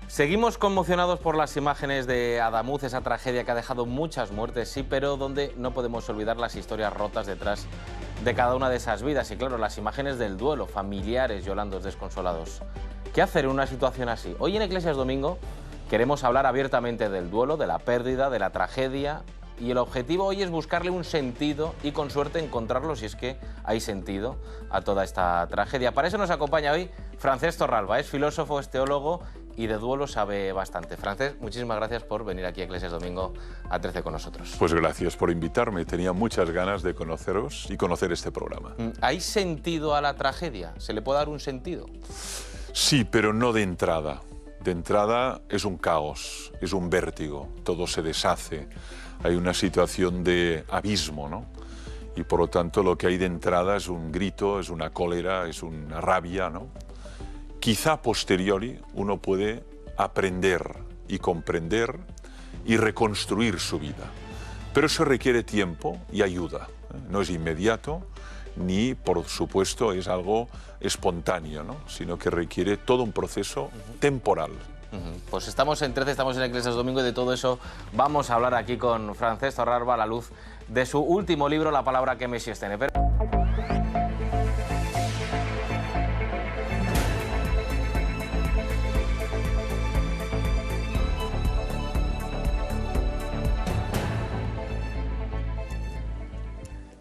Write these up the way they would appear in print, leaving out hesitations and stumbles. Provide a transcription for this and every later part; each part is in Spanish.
Seguimos conmocionados por las imágenes de Adamuz, esa tragedia que ha dejado muchas muertes, sí, pero donde no podemos olvidar las historias rotas detrás de cada una de esas vidas. Y claro, las imágenes del duelo, familiares llorando desconsolados. ¿Qué hacer en una situación así? Hoy en Eclesias Domingo queremos hablar abiertamente del duelo, de la pérdida, de la tragedia. Y el objetivo hoy es buscarle un sentido y con suerte encontrarlo, si es que hay sentido, a toda esta tragedia. Para eso nos acompaña hoy Francesc Torralba, es filósofo, es teólogo y de duelo sabe bastante. Francesc, muchísimas gracias por venir aquí a Eclesias Domingo a 13 con nosotros. Pues gracias por invitarme, tenía muchas ganas de conoceros y conocer este programa. ¿Hay sentido a la tragedia? ¿Se le puede dar un sentido? Sí, pero no de entrada. De entrada es un caos, es un vértigo, todo se deshace. Hay una situación de abismo, ¿no? Y por lo tanto lo que hay de entrada es un grito, es una cólera, es una rabia, ¿no? Quizá a posteriori uno puede aprender y comprender y reconstruir su vida. Pero eso requiere tiempo y ayuda, ¿eh? No es inmediato ni, por supuesto, es algo espontáneo, ¿no? Sino que requiere todo un proceso temporal. Pues estamos en 13, estamos en Eclesias Domingo y de todo eso vamos a hablar aquí con Francesc Torralba a la luz de su último libro, La palabra que me sostiene.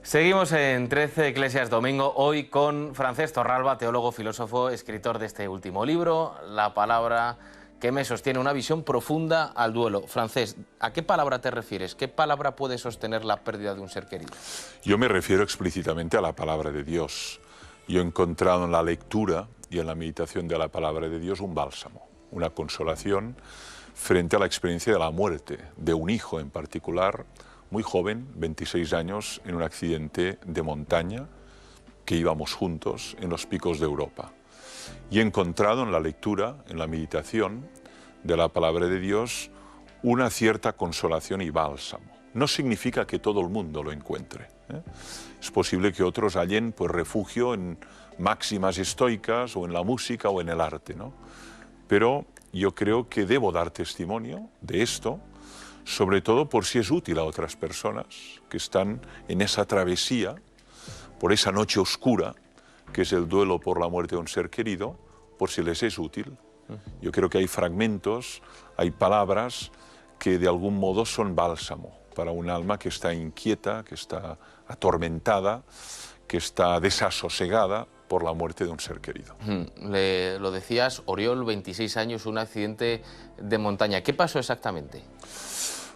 Seguimos en 13 Eclesias Domingo, hoy con Francesc Torralba, teólogo, filósofo, escritor de este último libro, La palabra que me sostiene, una visión profunda al duelo. Francesc, ¿a qué palabra te refieres? ¿Qué palabra puede sostener la pérdida de un ser querido? Yo me refiero explícitamente a la palabra de Dios. Yo he encontrado en la lectura y en la meditación de la palabra de Dios un bálsamo, una consolación frente a la experiencia de la muerte de un hijo en particular, muy joven, 26 años, en un accidente de montaña que íbamos juntos en los picos de Europa. Y he encontrado en la lectura, en la meditación de la palabra de Dios, una cierta consolación y bálsamo. No significa que todo el mundo lo encuentre, ¿eh? Es posible que otros hallen pues, refugio en máximas estoicas o en la música o en el arte, ¿no? Pero yo creo que debo dar testimonio de esto, sobre todo por si es útil a otras personas que están en esa travesía, por esa noche oscura, que es el duelo por la muerte de un ser querido, por si les es útil. Yo creo que hay fragmentos, hay palabras que de algún modo son bálsamo para un alma que está inquieta, que está atormentada, que está desasosegada por la muerte de un ser querido. Lo decías, Oriol, 26 años, un accidente de montaña. ¿Qué pasó exactamente?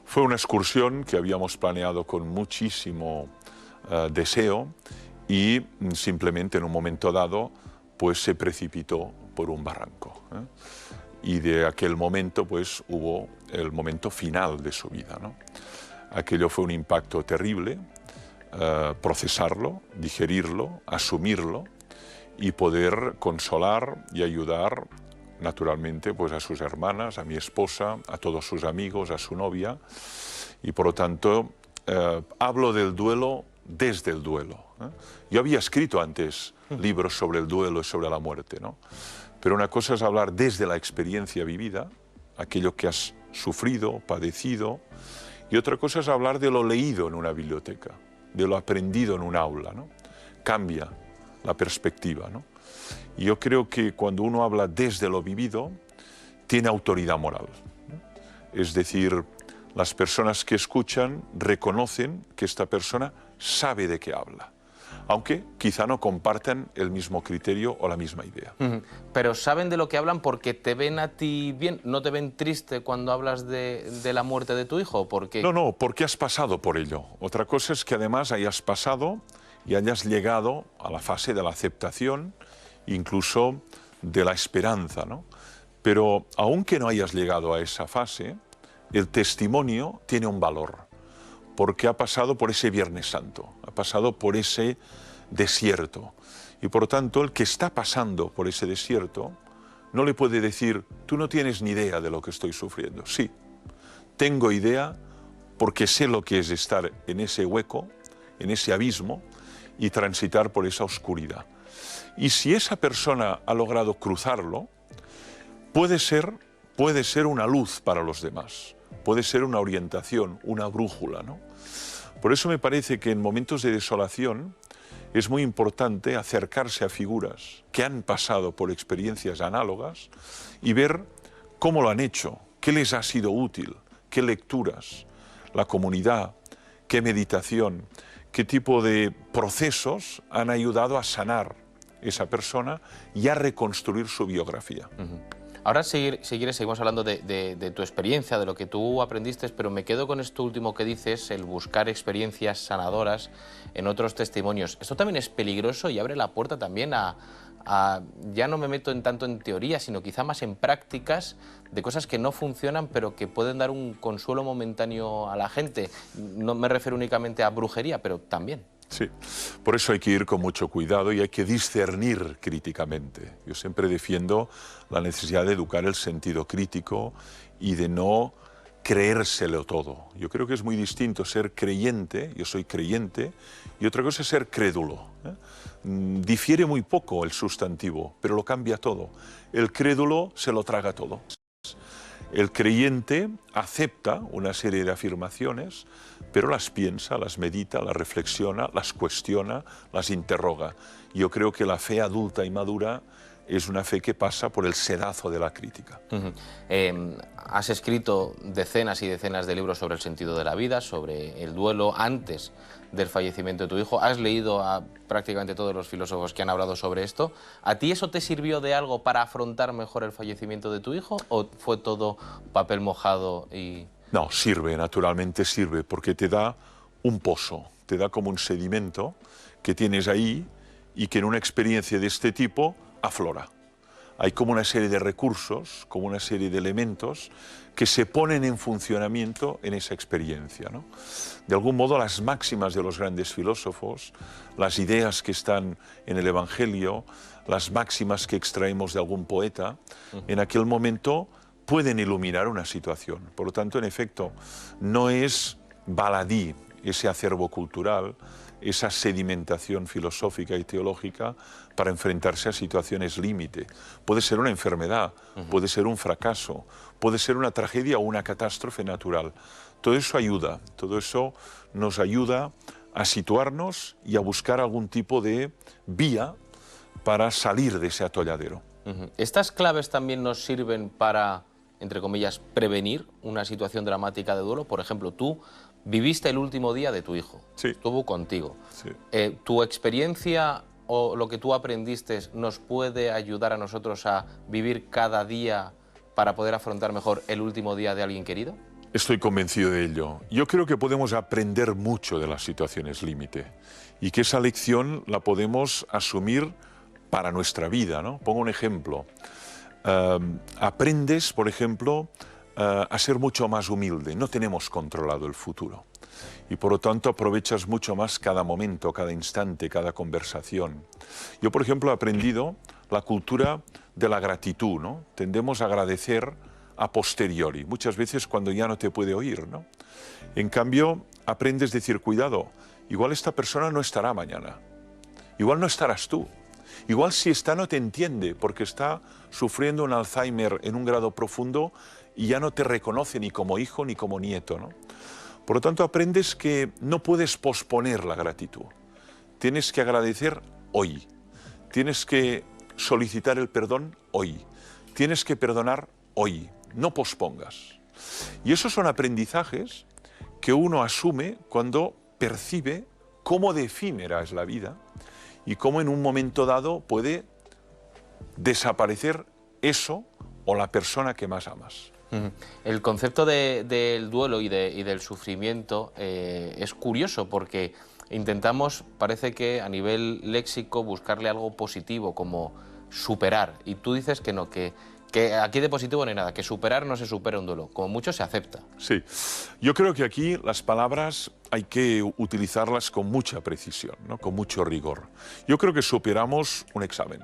Fue una excursión que habíamos planeado con muchísimo deseo y simplemente en un momento dado pues se precipitó por un barranco, ¿eh? Y de aquel momento pues hubo el momento final de su vida, ¿no? Aquello fue un impacto terrible, procesarlo, digerirlo, asumirlo y poder consolar y ayudar naturalmente pues a sus hermanas, a mi esposa, a todos sus amigos, a su novia, y por lo tanto hablo del duelo desde el duelo, ¿eh? Yo había escrito antes libros sobre el duelo y sobre la muerte, ¿no? Pero una cosa es hablar desde la experiencia vivida, aquello que has sufrido, padecido, y otra cosa es hablar de lo leído en una biblioteca, de lo aprendido en un aula, ¿no? Cambia la perspectiva, ¿no? Y yo creo que cuando uno habla desde lo vivido, tiene autoridad moral, ¿no? Es decir, las personas que escuchan reconocen que esta persona sabe de qué habla, aunque quizá no compartan el mismo criterio o la misma idea. Pero saben de lo que hablan porque te ven a ti bien, ¿no te ven triste cuando hablas de la muerte de tu hijo? Porque... No, porque has pasado por ello. Otra cosa es que además hayas pasado y hayas llegado a la fase de la aceptación, incluso de la esperanza, ¿no? Pero aunque no hayas llegado a esa fase, el testimonio tiene un valor, porque ha pasado por ese Viernes Santo, ha pasado por ese desierto. Y por lo tanto, el que está pasando por ese desierto no le puede decir, tú no tienes ni idea de lo que estoy sufriendo. Sí, tengo idea porque sé lo que es estar en ese hueco, en ese abismo, y transitar por esa oscuridad. Y si esa persona ha logrado cruzarlo, puede ser puede ser una luz para los demás, puede ser una orientación, una brújula, ¿no? Por eso me parece que en momentos de desolación es muy importante acercarse a figuras que han pasado por experiencias análogas y ver cómo lo han hecho, qué les ha sido útil, qué lecturas, la comunidad, qué meditación, qué tipo de procesos han ayudado a sanar esa persona y a reconstruir su biografía. Ahora, si quieres, seguimos hablando de tu experiencia, de lo que tú aprendiste, pero me quedo con esto último que dices, el buscar experiencias sanadoras en otros testimonios. Esto también es peligroso y abre la puerta también a ya no me meto tanto en teoría, sino quizá más en prácticas de cosas que no funcionan, pero que pueden dar un consuelo momentáneo a la gente. No me refiero únicamente a brujería, pero también. Sí, por eso hay que ir con mucho cuidado y hay que discernir críticamente. Yo siempre defiendo la necesidad de educar el sentido crítico y de no creérselo todo. Yo creo que es muy distinto ser creyente, yo soy creyente, y otra cosa es ser crédulo, ¿eh? Difiere muy poco el sustantivo, pero lo cambia todo. El crédulo se lo traga todo. El creyente acepta una serie de afirmaciones, pero las piensa, las medita, las reflexiona, las cuestiona, las interroga. Yo creo que la fe adulta y madura es una fe que pasa por el sedazo de la crítica. Has escrito decenas y decenas de libros sobre el sentido de la vida, sobre el duelo antes del fallecimiento de tu hijo. Has leído a prácticamente todos los filósofos que han hablado sobre esto. ¿A ti eso te sirvió de algo para afrontar mejor el fallecimiento de tu hijo o fue todo papel mojado y...? No, sirve, naturalmente sirve, porque te da un pozo, te da como un sedimento que tienes ahí y que en una experiencia de este tipo aflora. Hay como una serie de recursos, como una serie de elementos que se ponen en funcionamiento en esa experiencia, ¿no? De algún modo las máximas de los grandes filósofos, las ideas que están en el Evangelio, las máximas que extraemos de algún poeta, en aquel momento pueden iluminar una situación. Por lo tanto, en efecto, no es baladí ese acervo cultural, esa sedimentación filosófica y teológica para enfrentarse a situaciones límite. Puede ser una enfermedad, puede ser un fracaso, puede ser una tragedia o una catástrofe natural. Todo eso ayuda, todo eso nos ayuda a situarnos y a buscar algún tipo de vía para salir de ese atolladero. ¿Estas claves también nos sirven para, entre comillas, prevenir una situación dramática de duelo? Por ejemplo, tú viviste el último día de tu hijo, sí, estuvo contigo. Sí. ¿Tu experiencia o lo que tú aprendiste nos puede ayudar a nosotros a vivir cada día para poder afrontar mejor el último día de alguien querido? Estoy convencido de ello. Yo creo que podemos aprender mucho de las situaciones límite y que esa lección la podemos asumir para nuestra vida, ¿no? Pongo un ejemplo. Aprendes, por ejemplo, a ser mucho más humilde. No tenemos controlado el futuro y por lo tanto aprovechas mucho más cada momento, cada instante, cada conversación. Yo, por ejemplo, he aprendido la cultura de la gratitud, ¿no? Tendemos a agradecer a posteriori, muchas veces cuando ya no te puede oír, ¿no? En cambio, aprendes a decir, cuidado, igual esta persona no estará mañana, igual no estarás tú. Igual si está no te entiende porque está sufriendo un Alzheimer en un grado profundo y ya no te reconoce ni como hijo ni como nieto, ¿no? Por lo tanto, aprendes que no puedes posponer la gratitud. Tienes que agradecer hoy. Tienes que solicitar el perdón hoy. Tienes que perdonar hoy. No pospongas. Y esos son aprendizajes que uno asume cuando percibe cómo de efímera es la vida y cómo en un momento dado puede desaparecer eso o la persona que más amas. El concepto del duelo y del sufrimiento es curioso porque intentamos, parece que a nivel léxico, buscarle algo positivo como superar. Y tú dices que no, que aquí de positivo no hay nada, que superar no se supera un duelo, como mucho se acepta. Sí, yo creo que aquí las palabras hay que utilizarlas con mucha precisión, ¿no? Con mucho rigor. Yo creo que superamos un examen,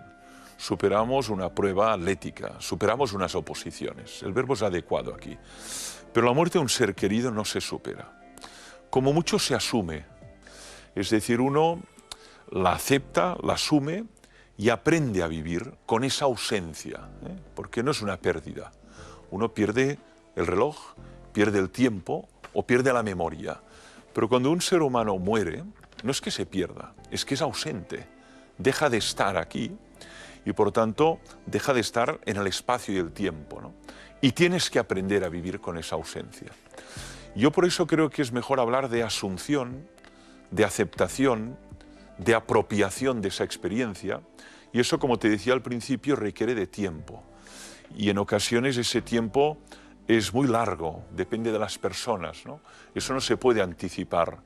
superamos una prueba atlética, superamos unas oposiciones. El verbo es adecuado aquí. Pero la muerte de un ser querido no se supera. Como mucho se asume. Es decir, uno la acepta, la asume y aprende a vivir con esa ausencia, ¿eh? Porque no es una pérdida. Uno pierde el reloj, pierde el tiempo o pierde la memoria. Pero cuando un ser humano muere, no es que se pierda, es que es ausente, deja de estar aquí y por tanto deja de estar en el espacio y el tiempo, ¿no? Y tienes que aprender a vivir con esa ausencia. Yo por eso creo que es mejor hablar de asunción, de aceptación, de apropiación de esa experiencia, y eso, como te decía al principio, requiere de tiempo. Y en ocasiones ese tiempo es muy largo, depende de las personas, ¿no? Eso no se puede anticipar.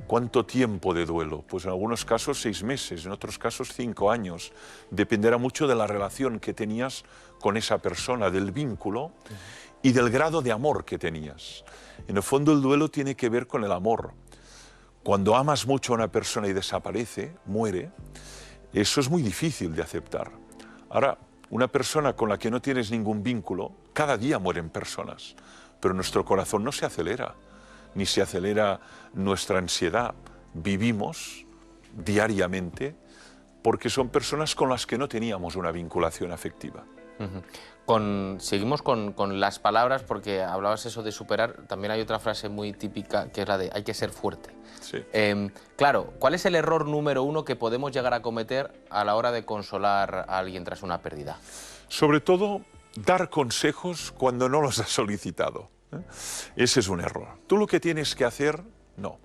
¿Cuánto tiempo de duelo? Pues en algunos casos 6 meses, en otros casos 5 años. Dependerá mucho de la relación que tenías con esa persona, del vínculo y del grado de amor que tenías. En el fondo el duelo tiene que ver con el amor. Cuando amas mucho a una persona y desaparece, muere, eso es muy difícil de aceptar. Ahora, una persona con la que no tienes ningún vínculo, cada día mueren personas, pero nuestro corazón no se acelera, ni se acelera nuestra ansiedad. Vivimos diariamente porque son personas con las que no teníamos una vinculación afectiva. Seguimos con las palabras, porque hablabas eso de superar. También hay otra frase muy típica que es la de hay que ser fuerte. Sí. Claro, ¿cuál es el error número 1 que podemos llegar a cometer a la hora de consolar a alguien tras una pérdida? Sobre todo, dar consejos cuando no los has solicitado, ¿eh? Ese es un error. Tú lo que tienes que hacer, no.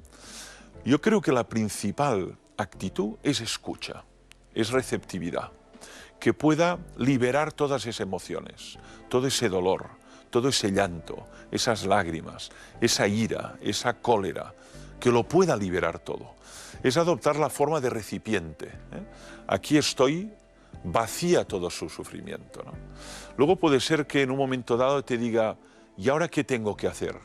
Yo creo que la principal actitud es escucha, es receptividad, que pueda liberar todas esas emociones, todo ese dolor, todo ese llanto, esas lágrimas, esa ira, esa cólera, que lo pueda liberar todo. Es adoptar la forma de recipiente, ¿eh? Aquí estoy, vacía todo su sufrimiento, ¿no? Luego puede ser que en un momento dado te diga, ¿y ahora qué tengo que hacer?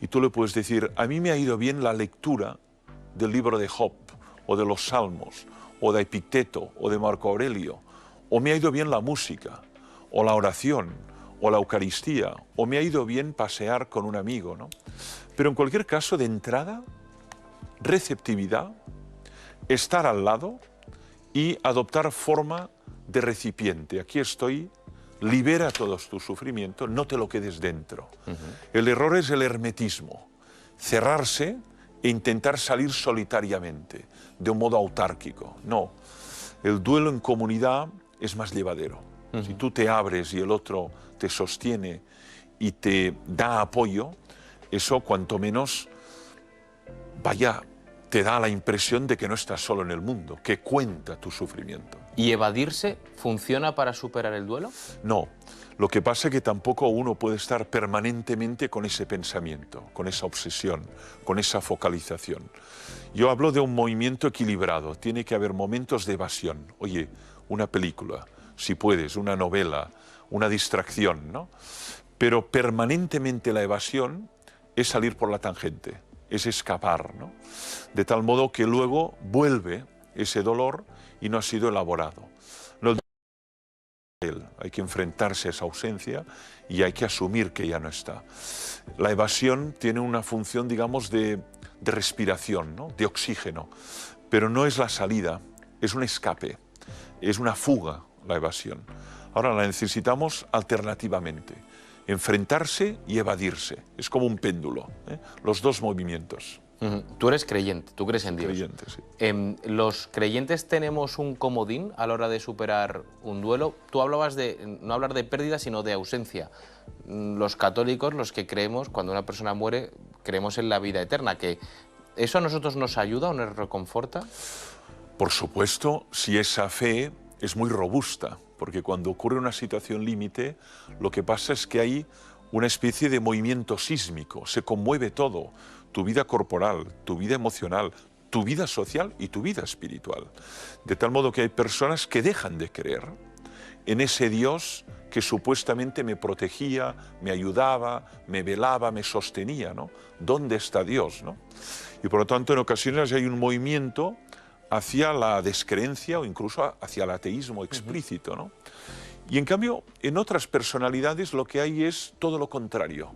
Y tú le puedes decir, a mí me ha ido bien la lectura del libro de Job, o de los Salmos, o de Epicteto, o de Marco Aurelio, o me ha ido bien la música, o la oración, o la Eucaristía, o me ha ido bien pasear con un amigo, ¿no? Pero en cualquier caso, de entrada, receptividad, estar al lado y adoptar forma de recipiente. Aquí estoy, libera todo tu sufrimiento, no te lo quedes dentro. El error es el hermetismo, cerrarse e intentar salir solitariamente, de un modo autárquico. No, el duelo en comunidad es más llevadero. Si tú te abres y el otro te sostiene y te da apoyo, eso cuanto menos, vaya, te da la impresión de que no estás solo en el mundo, que cuenta tu sufrimiento. ¿Y evadirse funciona para superar el duelo? No, lo que pasa es que tampoco uno puede estar permanentemente con ese pensamiento, con esa obsesión, con esa focalización. Yo hablo de un movimiento equilibrado, tiene que haber momentos de evasión. Oye, una película, si puedes, una novela, una distracción, ¿no? Pero permanentemente la evasión es salir por la tangente, es escapar, ¿no? De tal modo que luego vuelve ese dolor y no ha sido elaborado. No, hay que enfrentarse a esa ausencia y hay que asumir que ya no está. La evasión tiene una función, digamos, de respiración, ¿no? De oxígeno, pero no es la salida, es un escape, es una fuga la evasión. Ahora la necesitamos alternativamente, enfrentarse y evadirse, es como un péndulo, ¿eh? Los dos movimientos. Tú eres creyente, tú crees en Dios. Creyente, sí. ¿Los creyentes tenemos un comodín a la hora de superar un duelo? Tú hablabas de no hablar de pérdida, sino de ausencia. Los católicos, los que creemos, cuando una persona muere, creemos en la vida eterna. ¿Que eso a nosotros nos ayuda o nos reconforta? Por supuesto, si esa fe es muy robusta, porque cuando ocurre una situación límite, lo que pasa es que hay una especie de movimiento sísmico, se conmueve todo, tu vida corporal, tu vida emocional, tu vida social y tu vida espiritual. De tal modo que hay personas que dejan de creer en ese Dios que supuestamente me protegía, me ayudaba, me velaba, me sostenía, ¿no? ¿Dónde está Dios, no? Y por lo tanto, en ocasiones hay un movimiento hacia la descreencia o incluso hacia el ateísmo explícito, ¿no? Y en cambio, en otras personalidades lo que hay es todo lo contrario.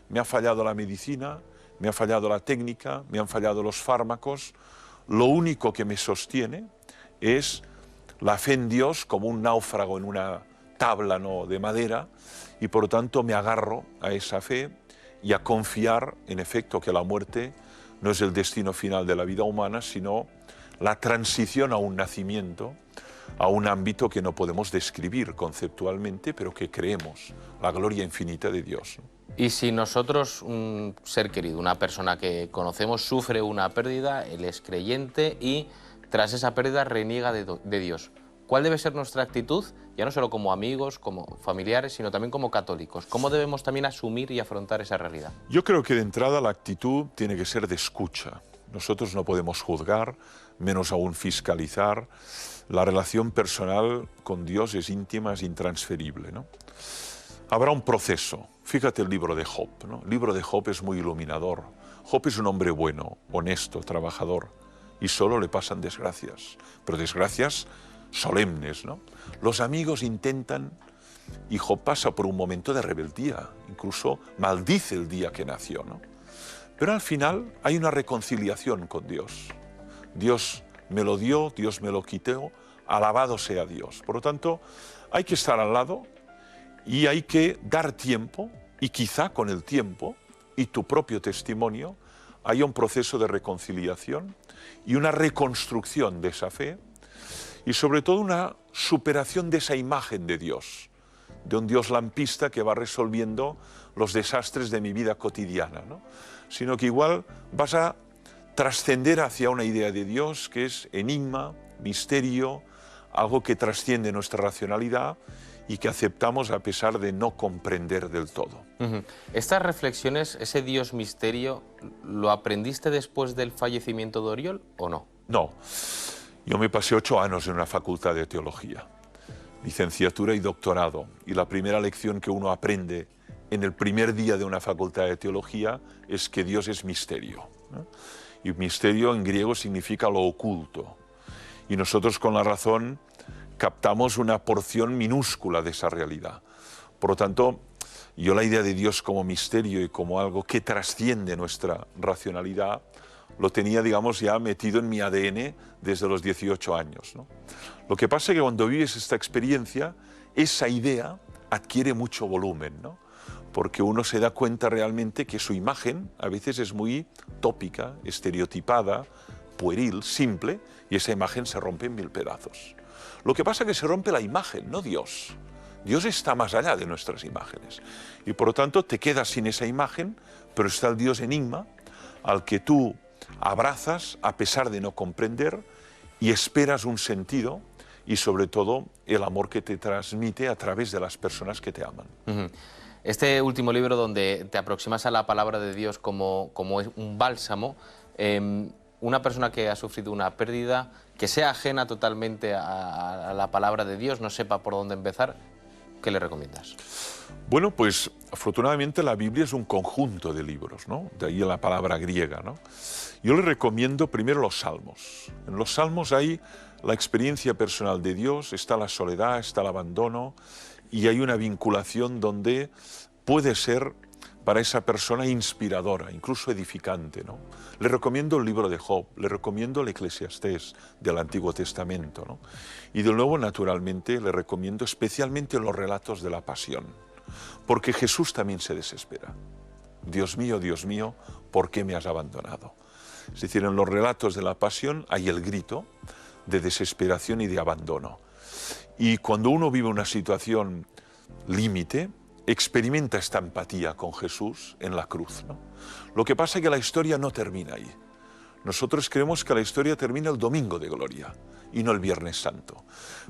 Me ha fallado la medicina, me ha fallado la técnica, me han fallado los fármacos. Lo único que me sostiene es la fe en Dios como un náufrago en una tabla, no de madera, y por lo tanto me agarro a esa fe y a confiar, en efecto, que la muerte no es el destino final de la vida humana, sino la transición a un nacimiento, a un ámbito que no podemos describir conceptualmente, pero que creemos, la gloria infinita de Dios. Y si nosotros, un ser querido, una persona que conocemos, sufre una pérdida, él es creyente y tras esa pérdida reniega de Dios, ¿cuál debe ser nuestra actitud? Ya no solo como amigos, como familiares, sino también como católicos. ¿Cómo debemos también asumir y afrontar esa realidad? Yo creo que de entrada la actitud tiene que ser de escucha. Nosotros no podemos juzgar, menos aún fiscalizar. La relación personal con Dios es íntima, es intransferible, ¿no? Habrá un proceso. Fíjate el libro de Job, ¿no? El libro de Job es muy iluminador. Job es un hombre bueno, honesto, trabajador, y solo le pasan desgracias, pero desgracias solemnes, ¿no? Los amigos intentan, y Job pasa por un momento de rebeldía, incluso maldice el día que nació, ¿no? Pero al final hay una reconciliación con Dios. Dios me lo dio, Dios me lo quitó, alabado sea Dios. Por lo tanto, hay que estar al lado y hay que dar tiempo, y quizá con el tiempo y tu propio testimonio haya un proceso de reconciliación y una reconstrucción de esa fe, y sobre todo una superación de esa imagen de Dios, de un Dios lampista que va resolviendo los desastres de mi vida cotidiana, ¿no? Sino que igual vas a trascender hacia una idea de Dios que es enigma, misterio, algo que trasciende nuestra racionalidad y que aceptamos a pesar de no comprender del todo. Estas reflexiones, ese Dios misterio, ¿lo aprendiste después del fallecimiento de Oriol o no? No. Yo me pasé 8 años en una facultad de teología, licenciatura y doctorado, y la primera lección que uno aprende en el primer día de una facultad de teología es que Dios es misterio, ¿no? Y misterio en griego significa lo oculto, y nosotros con la razón captamos una porción minúscula de esa realidad. Por lo tanto, yo la idea de Dios como misterio y como algo que trasciende nuestra racionalidad lo tenía, digamos, ya metido en mi ADN desde los 18 años, ¿no? Lo que pasa es que cuando vives esta experiencia, esa idea adquiere mucho volumen, ¿no? Porque uno se da cuenta realmente que su imagen a veces es muy tópica, estereotipada, pueril, simple, y esa imagen se rompe en 1000 pedazos. Lo que pasa es que se rompe la imagen, no Dios. Dios está más allá de nuestras imágenes. Y por lo tanto te quedas sin esa imagen, pero está el Dios enigma al que tú abrazas a pesar de no comprender y esperas un sentido y sobre todo el amor que te transmite a través de las personas que te aman. Este último libro donde te aproximas a la palabra de Dios como un bálsamo, una persona que ha sufrido una pérdida, que sea ajena totalmente a la palabra de Dios, no sepa por dónde empezar, ¿qué le recomiendas? Bueno, pues afortunadamente la Biblia es un conjunto de libros, ¿no? De ahí la palabra griega, ¿no? Yo le recomiendo primero los Salmos. En los Salmos hay la experiencia personal de Dios, está la soledad, está el abandono, y hay una vinculación donde puede ser para esa persona inspiradora, incluso edificante, ¿no? Le recomiendo el libro de Job, le recomiendo el Eclesiastés del Antiguo Testamento, ¿no? Y de nuevo, naturalmente, le recomiendo especialmente los relatos de la pasión, porque Jesús también se desespera. Dios mío, ¿por qué me has abandonado? Es decir, en los relatos de la pasión hay el grito de desesperación y de abandono. Y cuando uno vive una situación límite, experimenta esta empatía con Jesús en la cruz, ¿no? Lo que pasa es que la historia no termina ahí. Nosotros creemos que la historia termina el domingo de gloria y no el Viernes Santo.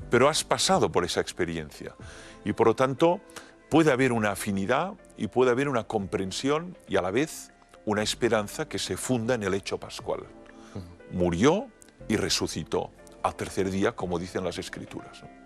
Pero has pasado por esa experiencia y por lo tanto puede haber una afinidad y puede haber una comprensión y a la vez una esperanza que se funda en el hecho pascual. Murió y resucitó al tercer día, como dicen las Escrituras, ¿no?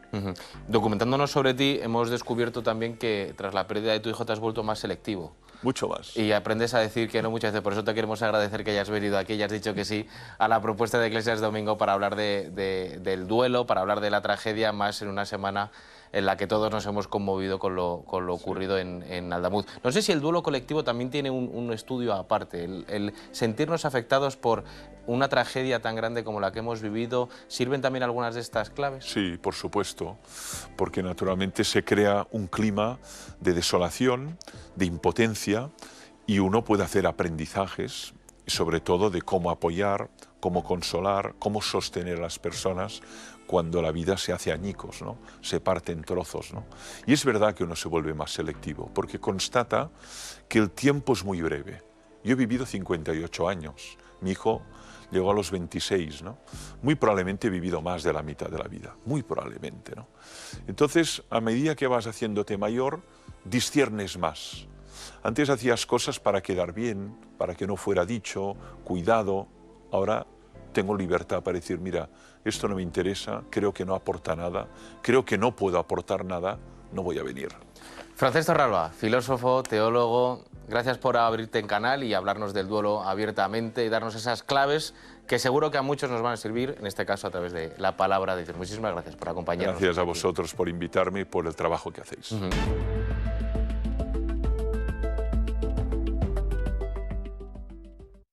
Documentándonos sobre ti, hemos descubierto también que tras la pérdida de tu hijo te has vuelto más selectivo. Mucho más. Y aprendes a decir que no muchas veces. Por eso te queremos agradecer que hayas venido aquí y has dicho que sí a la propuesta de Iglesias Domingo para hablar del duelo, para hablar de la tragedia, más en una semana en la que todos nos hemos conmovido con lo ocurrido en Aldamuz. No sé si el duelo colectivo también tiene un estudio aparte, el sentirnos afectados por una tragedia tan grande como la que hemos vivido, ¿sirven también algunas de estas claves? Sí, por supuesto, porque naturalmente se crea un clima de desolación, de impotencia, y uno puede hacer aprendizajes, sobre todo de cómo apoyar, cómo consolar, cómo sostener a las personas cuando la vida se hace añicos, ¿no? Se parte en trozos, ¿no? Y es verdad que uno se vuelve más selectivo, porque constata que el tiempo es muy breve. Yo he vivido 58 años, mi hijo llegó a los 26, ¿no? Muy probablemente he vivido más de la mitad de la vida, muy probablemente, ¿no? Entonces, a medida que vas haciéndote mayor, disciernes más. Antes hacías cosas para quedar bien, para que no fuera dicho, cuidado. Ahora tengo libertad para decir, mira, esto no me interesa, creo que no aporta nada, creo que no puedo aportar nada, no voy a venir. Francesc Torralba, filósofo, teólogo, gracias por abrirte en canal y hablarnos del duelo abiertamente y darnos esas claves que seguro que a muchos nos van a servir, en este caso a través de la palabra de Dios. Muchísimas gracias por acompañarnos. Gracias a vosotros por invitarme y por el trabajo que hacéis.